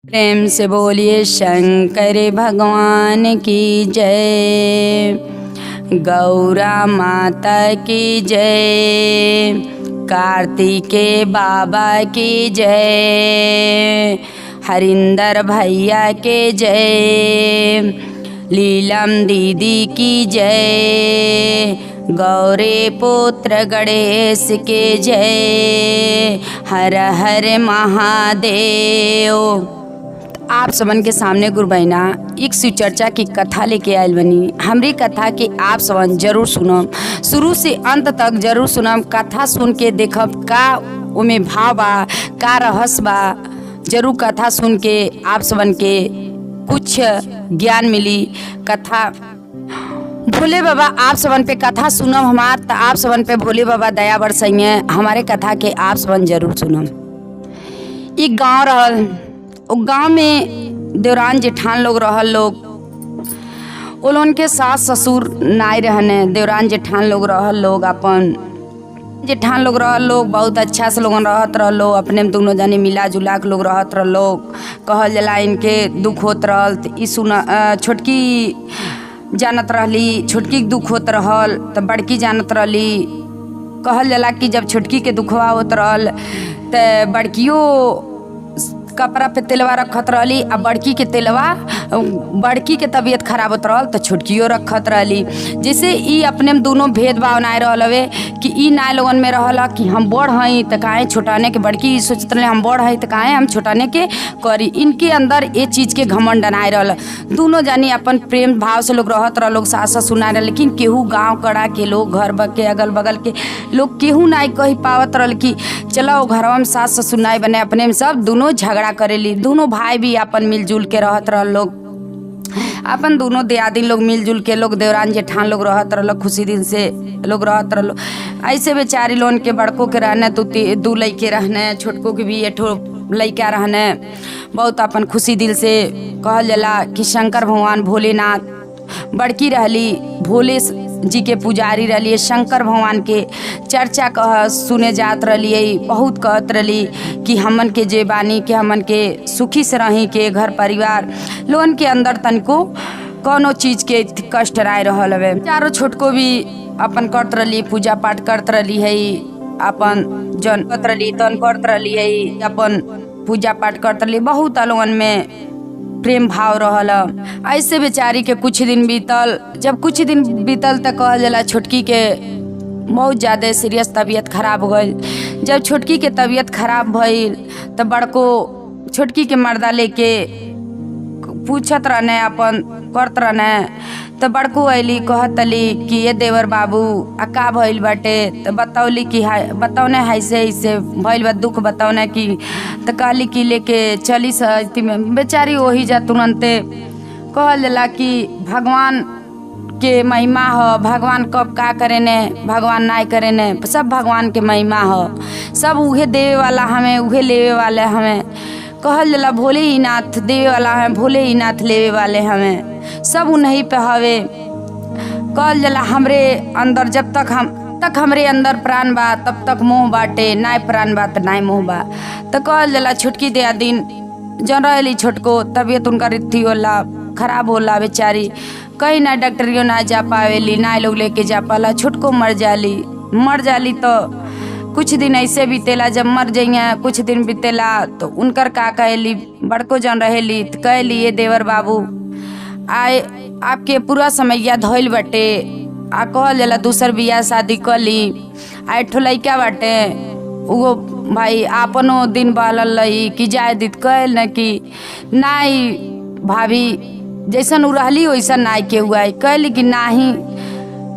प्रेम से बोलिए शंकर भगवान की जय, गौरा माता की जय, कार्तिकेय बाबा की जय, हरिंदर भैया के जय, लीलम दीदी की जय, गौरे पुत्र गणेश के जय, हर हर महादेव। आप सबन के सामने गुरु बहना एक शिव चर्चा की कथा लेके आयल बनी। हमरी कथा के आप सबन जरूर सुनम, शुरू से अंत तक जरूर सुनम। कथा सुन के देखब का उमे भाव बा, का रहस्य बा। जरूर कथा सुन के आप सबन के कुछ ज्ञान मिली। कथा भोले बाबा आप सबन पे कथा सुनम हमार, तो आप सबन पे भोले बाबा दया बरसइए। हमारे कथा के आप सबन जरूर सुनम। एक गांव रहल, वो गांव में देवरान जेठान लोग रहल लोग। उन के सास ससुर नाई रहने, देवरान जेठान लोग रहल लोग। अपन जेठान लोग रहल लोग बहुत अच्छा से लोगन रहत रह लोग, अपने में दोनों जाने मिला जुला के लोग रहत रह लोग। कहल जला इनके दुख होत रहल तो ई सुना छोटकी जानत रहली, छोटकी के दुख होत रहल तो बड़की जानत रहली। कहल जला कि जब छोटकी के दुखवा होत रहल तो बड़कियो कपड़ा पे तेलवा रखत रहली, आ बड़की के तबीयत खराब होत रहल तो छोटकियो रखत रहली। जैसे ई अपने में दोनों भेदभाव नाय रहल हवे कि ई नाय लोगन में रहल कि हम बड़ हई तो काहे छोटाने के, बड़की सोचत रहे हम बड़ हई तो काहे हम छोटाने के करी। इनके अंदर ये चीज़ के घमंड नाय रहल। दोनों जानी अपन प्रेम भाव से लोग रहत रह लोग, सास ससुर नाय रह। लेकिन केहू गाँव कड़ा के लोग, घर के अगल बगल के लोग केहू नाय कही पावत रहल कि चलो घरवा में सास ससुर नाय बने। अपने में सब दोनों झगड़ा करेली। दोनों भाई भी अपन मिलजुल के रहत रहल लोग। अपन दोनों दियादी लोग मिलजुल के लोग, देवरान जेठान लोग रहत रहल, खुशी दिल से लोग रहत रहल। ऐसे बेचारी लोन के बड़कों के रहने दू लइके रहने, छोटकों के भी एठो लइका रहने। बहुत अपन खुशी दिल से कहल जाला कि शंकर भगवान भोलेनाथ, बड़की रहली भोले जी के पुजारी रहली। शंकर भगवान के चर्चा सुने जात रही, बहुत कहत रही कि हमन के जे बानी के हमन के सुखी से रही के घर परिवार लोगन के अंदर तनको कोनो चीज के कष्ट राय रहल हवे। चारों छोटको भी अपन करत रही, पूजा पाठ करत रही है, अपन जन करत रही तन करत रही है, अपन पूजा पाठ करत रही। बहुत लोगन में प्रेम भाव रहल। ऐसे बेचारी के कुछ दिन बीतल। जब कुछ दिन बीतल तो कहल जाला छोटकी के बहुत ज़्यादा सीरियस तबीयत खराब हो गई। जब छोटकी के तबीयत खराब भइल तो बड़को छोटकी के मर्दा लेके पूछत रहने, अपन करत रहने। तो बड़को अली कहतली कि ये देवर बाबू का भइल बाटे, तो बतौली कि बतौने ऐसे ऐसे भइल बा, दुख बतौने कि। तो कहली कि लेके चली सती में। बेचारी वही जा तुरंते कहल जाला कि भगवान के महिमा ह। भगवान कब का करे ने, भगवान नाय करे ने, सब भगवान के महिमा ह। सब उहे देवे वाला हमें, उहे लेवे वाले हमें। कहल जाला भोले ही नाथ देवे वाला है, भोले ही नाथ लेवे वाले हमें। सब उन्हीं पे हवे। कहल जाला हमरे अंदर जब तक हमरे अंदर प्राण बा तब तक मोह बाटे, नाय प्राण बा तो नाय मोह बा। तो कहल जाला छोटकी दिया दिन जन रहली छोटको तबीयत उनका रिथी होला, खराब होला। बेचारी कहीं ना डॉक्टरियो ना जा पावेली, ना लोग लेके जा पाला। छोटको मर जाली तो कुछ दिन ऐसे बीतेला। जब मर जाइए कुछ दिन बीतेला तो उनकर का कहली, बड़को जन रहेली तो कहली ये देवर बाबू आए आपके पूरा समैया धइल बटे। कहल जाला दूसर बियाह शादी कली। आए ठो लइका बाटे, वो भाई आपनो दिन बहलल रही कि जाए दित कहल न कि नाई भाभी जैसन उ रहली वैसन नाई के हुआ है। कहली कि नाही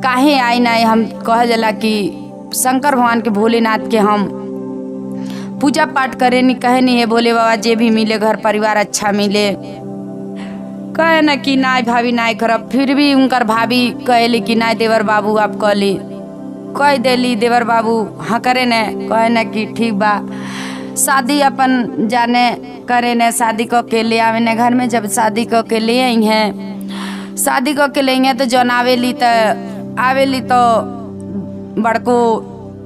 काहे आई नाई। हम कहल जाला कि शंकर भगवान के भोलेनाथ के हम पूजा पाठ करे नहीं, कहे नहीं है भोले बाबा जे भी मिले घर परिवार अच्छा मिले। कहे न कि नाय भाभी नाय करब। फिर भी उनकर भाभी कहली कि नाय देवर बाबू आप कहली, कह देली देवर बाबू हाँ करे न। कहे न कि ठीक बा। शादी अपन जाने करे न, शादी क के ले आवे न घर में। जब शादी क के ले आई हैं, शादी क के ले आई हैं तो जौन आवेली तो बड़को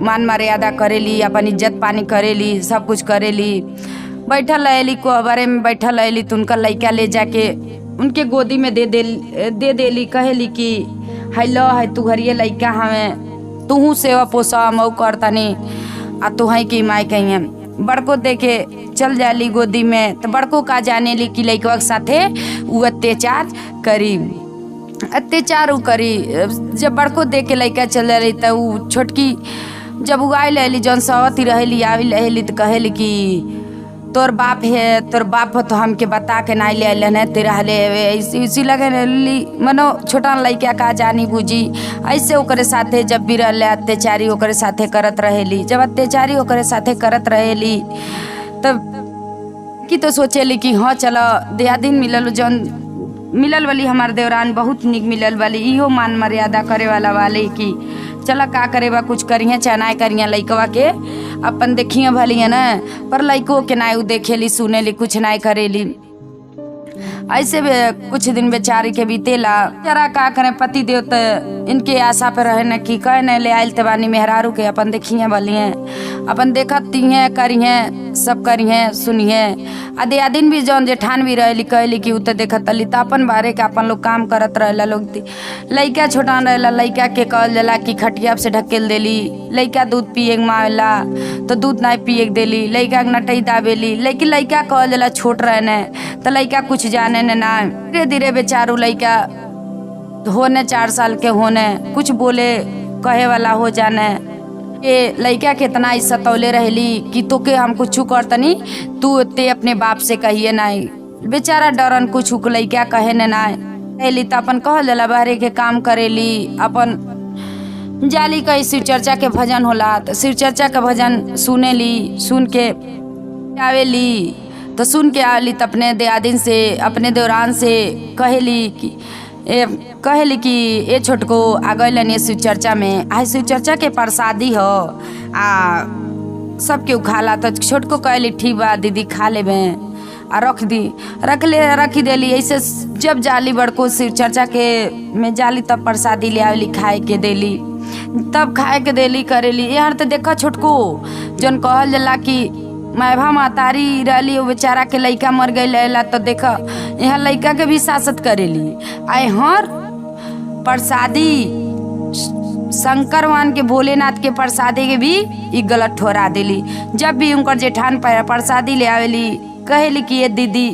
मान मर्यादा करेली, अपन इज्जत पानी करेली, सब कुछ करेली। बैठल रहेली कोहबरे में बैठल रहेली तो उनका लड़का ले जाके उनके गोदी में दे देली, कहेली कि हेलो है तू घरिए लड़का हमें, तूहू सेवा पोसा मऊ कर तनी आ तू है कि माई कहीं बड़को देखे चल जाली गोदी में। तो बड़को का जाने ली कि लड़का के साथे वो अत्याचार करी जब बड़को देख के लड़का चल जाली तो वो छोटकी जब वो आई लहली जौन सवती रहेली आवी लहली तो कहेली कि तोर बाप हो तो हमके बता के ना ले अलन है तेरा हले इसी लगे मनो छोटा लड़का का जानी बूझी ऐसे ओकरे साथे जब भी रहले अत्याचारी ओकरे साथे करत रहेली। जब अत्याचारी ओकरे साथे करत रहेली तब की तो सोचेली कि हाँ चलो दियादिन मिलल जौन मिलल वाली हमार देवरान बहुत निक मिलल वाली, इहो मान मर्यादा करे वाला वाले कि चला का करे बा कुछ करिए चाहे ना करिए लइकवा के अपन देखिए भली है ना, पर लइको के ना देखेली सुनेली कुछ ना करेली। ऐसे कुछ दिन बेचारी के बीतेला, जरा का करे पति देव तो इनके आशा पे रहे न कि कहे न ले आयल तबानी मेहरारू के अपन देखिए बलिए अपन देखती हैं करिए सब करिए सुनिए। आधे दिन भी जौन जेठान भी रहेली कहली कि उ तो देखत ली तो अपन बारे के अपन लोग काम करत रहेला लोग। लइका छोटा रहेला लइका के कहल जाला कि खटिया से ढकेल देली, लइका दूध पिए मावेला तो दूध ना पिए देली, लइका नटई दाबेली, लेकिन लइका कहल जाला छोट रहे न तो लइका कुछ जाने न ना। धीरे धीरे बेचारू लइका होने 4 साल के होने कुछ बोले कहे वाला हो जाने के लइका के इतना सतौले रहली कि तोके हम कुछ करतनी तू ते अपने बाप से कहिए ना। बेचारा डरन कुछ लइका कहे न ना रहली तो अपन कहल जाला बाहरे के काम करेली। अपन जाली कहीं शिव चर्चा के भजन होला तो शिव चर्चा के भजन सुनेली, सुन के आवेली तो सुन के आली तो अपने दियादिन से अपने देवरान से कहेली कि ए छोटको आ गए शिव चर्चा में, आज शिव चर्चा के प्रसादी हो आ सबके खाला तो छोटको कहली ठीक बा दीदी खा लेबे आ रखी देली। ऐसे जब जाली बड़को शिव चर्चा के में जाली तब प्रसादी ले आवेली खाए के देली, तब खाए के देली करेली। यार तो देखा छोटको जौन कहल जाला कि मैभा मातारी रहली वो बेचारा के लइका मर गई रहेला तो देखा यहाँ लइका के भी शासत करेली। आए हर प्रसादी शंकर भगवान के भोलेनाथ के प्रसादी के भी ई गलत ठहरा देली। जब भी उनकर जेठान प्रसादी ले आवेली कहेली कि ये दीदी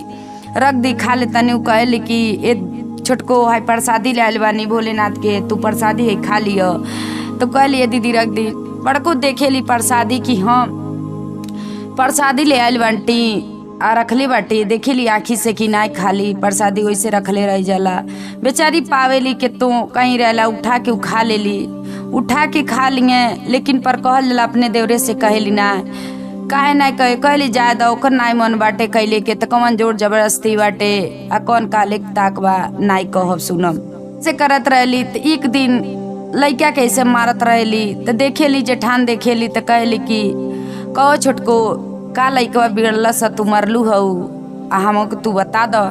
रख दी खा ले तनी, कहेली कि ये छोटको है प्रसादी ले आयल बानी भोलेनाथ के तू प्रसादी है खा लियो तो कहली ये दीदी रख दी। बड़को देखेली प्रसादी की हाँ प्रसादी ले आयल बाटी आ रखले बाटी, देखेली आँखी से कि ना खाली प्रसादी वैसे रखले रह जाला। बेचारी पावेली के तो कहीं रहला उठा के खा लेली, उठा के खा लिए लेकिन पर कहल जाला अपने देवरे से कहेली ना काहे ना कहली जायदा ओकर नाई मन बाटे कैले के तो कौन जोर जबरदस्ती बाटे आ कौन काले ताकबा नाई कहब सुनम से करत रहली। तो एक दिन लइका कैसे मारत रहली तो देखेली जेठान देखेली तो कहली कि कहो छोटको का लइकवा बिगड़लस तू मरलू हऊ आ हमको तू बता दो।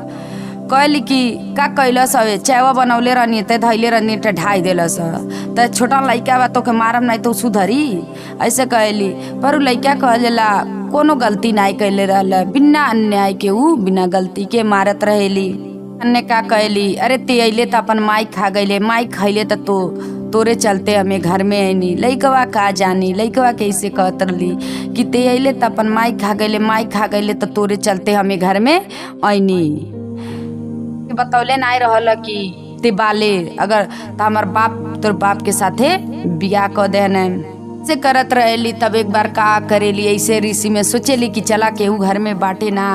कहली कि का कैलस हवे चायवा बनौले रहनी ते धैले रहनी ते ढाई देलस तो छोटा लइका बा तो के मारम नहीं तो सुधरी ऐसे कहली। पर उ लइका कहला कोनो गलती नहीं कैले रहला, बिना अन्याय के उ बिना गलती के मारत रहेली। अन्य का कहली अरे ते अइले तो अपन माई खा गईले, माई खैले तो तोरे चलते हमें घर में आईनी। लइकवा का जानी लइकवा कैसे कहत रही कि ते अइले तो अपन माई खा गईले तो तोरे चलते हमें घर में आईनी। बतौले नहीं रहल कि ते बाले अगर तो हमार बाप तोर बाप के साथे बियाह कर देने से करत रहेली। तब एक बार का करेली ऐसे ऋषि में सोचेली कि चला केहू घर में बाटे ना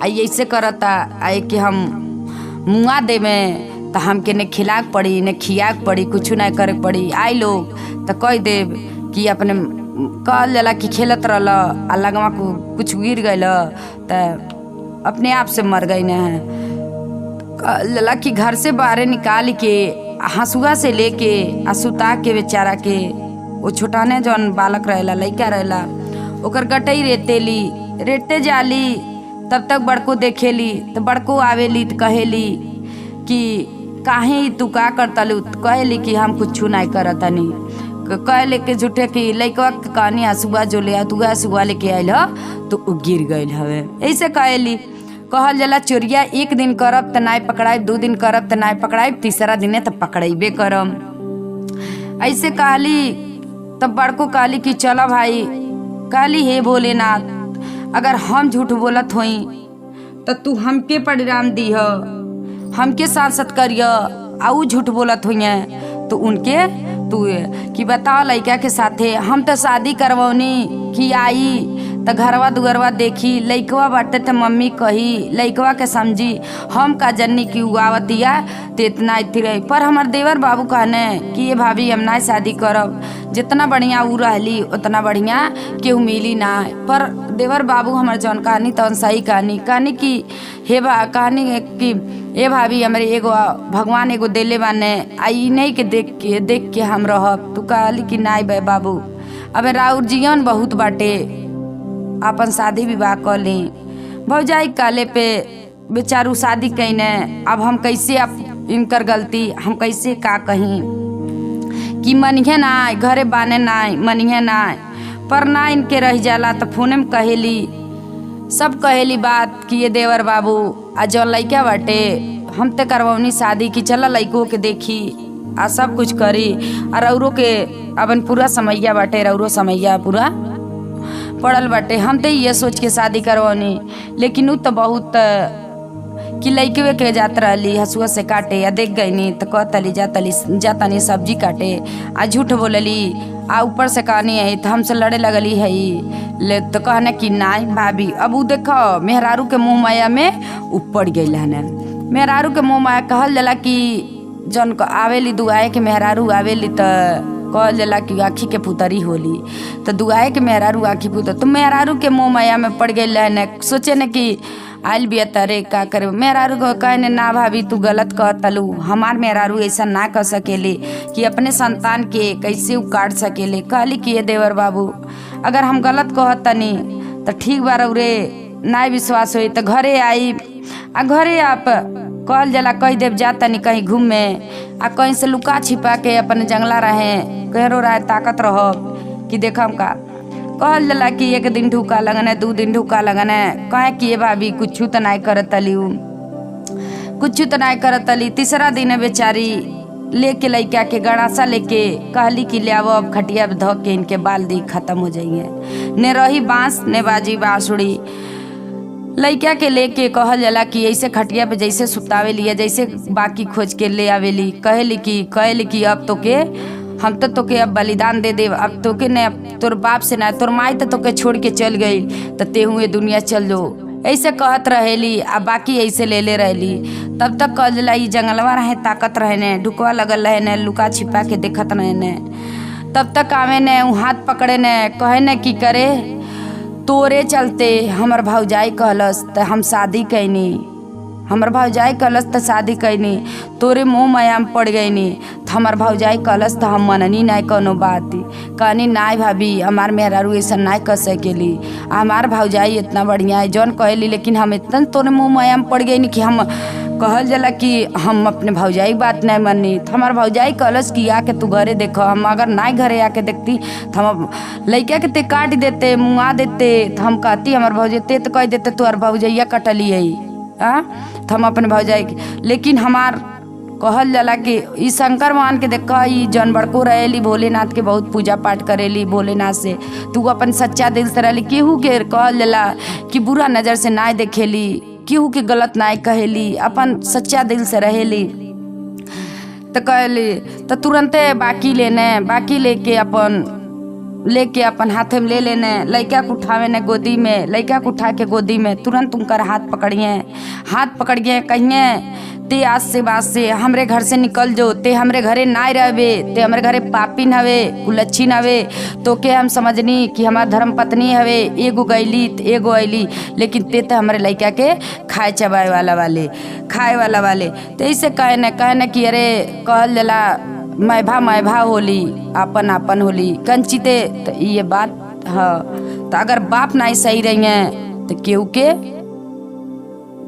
आई ऐसे करता आए कि हम मुआ देवे तो हमके ने खिलाक पड़ी ने खियाक पड़ी कुछ ना करे पड़ी। आई लोग तो कह देव कि अपने कहल जाला कि खेलत रहल आ लगवा को कुछ गिर गई तो अपने आप से मर गई न है। कहल जाला कि घर से बाहर निकाल के हंसुआ से लेके आ सुता के बेचारा के वो छोटा ने जौन बालक रहेला लइका रहेला ओकर गटई रेते जाली। तब तक बड़को देखेली तो बड़को आवेली तो कहेली कि काहे तू का करतलू, कहेली कि हम कुछ नहीं करतनी। कह लेके झूठे कि लइकवा के कहानी हसुआ जो ले तू हसुआ लेके आयल ह तो उ गिर गइल हवे। ऐसे कहली कहल जाला चोरिया एक दिन करब त नाय पकड़ाइब, 2 दिन करब त नाय पकड़ाइब, तीसरा दिने त पकड़ाइबे करम। ऐसे कहली तब बड़को कहली कि चलो भाई, कहली हे भोलेनाथ अगर हम झूठ बोलत होई तो तू हमके परिणाम दी ह, हमके सांसद करिय, आऊ झूठ बोलत हुई तो उनके तू कि बताओ लइका के साथे हम तो शादी करवौनी कि आई त घरवा दुगरवा देखी लइकवा बाटे त मम्मी कही लइकवा के समझी, हम का जन्नी की उगावतिया तो इतना इतनी रही। पर हमार देवर बाबू कहने कि ये भाभी हम ना शादी करब, जितना बढ़िया ऊ रहली उतना बढ़िया केहू मिली ना। पर देवर बाबू हमार जौन कहानी तौन सही कहानी कि हे कहानी कि ए भाभी हमारे एगो भगवान एगो देले बाने, आई नहीं के देख के हम रहब। तू कहली कि नाई बे बाबू अबे राउर जीवन बहुत बाटे, अपन शादी विवाह कर ली। भौजाई काले पे बेचारू शादी कैने, अब हम कैसे अब इनकर गलती हम कैसे का कहीं कि मनिहे ना घरे बाने ना मनिहे ना। पर ना इनके रह जाला तो फोने में कहेली सब कहेली बात कि ये देवर बाबू आ जौन लइका बाटे हम ते करवनी शादी कि चला लइको के देखी आ सब कुछ करी। और रौरो के अपन पूरा समैया बाटे, रौरो समैया पूरा पड़ल बाटे। हम तो ये सोच के शादी करवनी, लेकिन उ तो बहुत कि लइकवे के जात रहली हसुआ से काटे या देख गईनी तो कहतली जातनी सब्जी काटे आ झूठ बोलली आ ऊपर से कहानी है तो हमसे लड़े लगली है ले तो कहने कि नाई भाभी अब उ देखो मेहरारू के मुँह माया में ऊपर गई है। मेहरारू के मुँह माया कहल जाला कि जौन आवेली दुआए के मेहरारू आवेली तो कहल जाला कि आँखी के पुतरी होली, तो दुआए के मेहरारू आँखी पुतर तो मेहरारू के मुँह माया में पड़ गई है न। सोचे न कि आयल बिया तरे का करे, मेहरारू को कहने ना भाभी तू गलत कहतलू, हमार मेहरारू ऐसा ना कर सकेले कि अपने संतान के कैसे उकाट सकेले। कहली कि ये देवर बाबू अगर हम गलत कहतनी तो ठीक बार रे ना विश्वास होई तो घरे आई आ घरे आप कहल जला कह देव जातनी कहीं घूमे आ कहीं से लुका छिपा के अपन जंगला रहे कहरो रहे ताकत रहो कि देखम का। कहल जला कि 1 दिन ढूका लगन है 2 दिन ढूका लगन है, कहे कि ये भाभी कुछ तो नहीं करतली कुछ तो नहीं करतली। तीसरा दिन बेचारी लेके लइका के गड़ासा लेके कहली कि ले आवो अब खटिया धो के इनके बाल दी खत्म हो जाइए। ने रही बांस ने बाजी बांसुड़ी, लइका के लेके कहल जाला कि ऐसे खटिया पे जैसे सुतावे लिया जैसे बाकी खोज के ले आवेली। कहली कि अब तो के हम तो तोके अब बलिदान दे देव, अब तोके ने तोर बाप से ना तोर माई तो तोके छोड़ के चल गई तो ते हुए दुनिया चल जो ऐसे कहत रहेली आ बाकी ऐसे ले रहली। तब तक कहल जाला ई जंगलवा रहे ताकत रहे ने ढुकवा लगल रहे ने लुका छिपा के देखत रहे ने। तब तक आवे ने हाथ पकड़े ने कहे ने कि करे तोरे चलते हमर भौजाई कहलस तो हम शादी कैनी, हमर भौजाई कहलस तो शादी कैनी, तोरे मुँह माया में पड़ गईनी तो हमर भौजाई कहलस तो हम मननी नहीं कोनो बात। कहनी नाई भाभी हमार मेहरारू ऐसा नहीं कर सकेली, हमार भौजाई इतना बढ़िया है जौन कहली, लेकिन हम इतना तोरे मुँह माया में पड़ गईनी कि हम कहल जाला कि हम अपने भौजाई बात नहीं मननी। तो हमार भौजाई कहलस कि आके तू घरे देखो, हम अगर ना घरे आके देखती तो हम लइका के ते काट देते मुँहा देते। तो हम कहती हमार भौजाई ते तो कह देते तोहर भौजैया कटली है तो हम अपने भौजाई लेकिन हमार कहल जाला कि ई शंकर भगवान के देखा ई जौन बड़को रहेली भोलेनाथ के बहुत पूजा पाठ करेली भोलेनाथ से, तू अपन सच्चा दिल से रहली केहू के कहल जाला कि बुरा नज़र से ना देखेली, केहू के गलत ना कहेली, अपन सच्चा दिल से रहेली। तो कहली तो तुरंते बाकी लेके अपन हाथे में ले लेने लइका को उठावे ने गोदी में, लइका को उठा के गोदी में तुरंत उनकर हाथ पकड़िए कहिए ते आज से बात से हमरे घर से निकल जो, ते हमरे घरे ना रहबे, ते हमरे घरे पापिन हवे कुलच्छिन हवे, तो के हम समझनी कि हमार धर्म पत्नी हवे, एगो गईली तो एगो अली, लेकिन ते तो हमारे लइका के खाए वाला वाले। तो ऐसे कहने कि अरे कहल जला मैभा होली आपन होली कंचिते। तो ये बात है तो अगर बाप नहीं सही रही है तो केहू के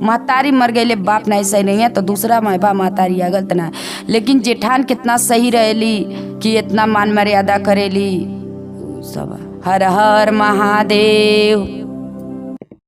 महतारी मर गई, बाप नहीं सही नहीं है तो दूसरा माँ बाप महतारी है, गलत ना है। लेकिन जेठान कितना सही रहेली कि इतना मान मर्यादा करेली सब। हर हर महादेव।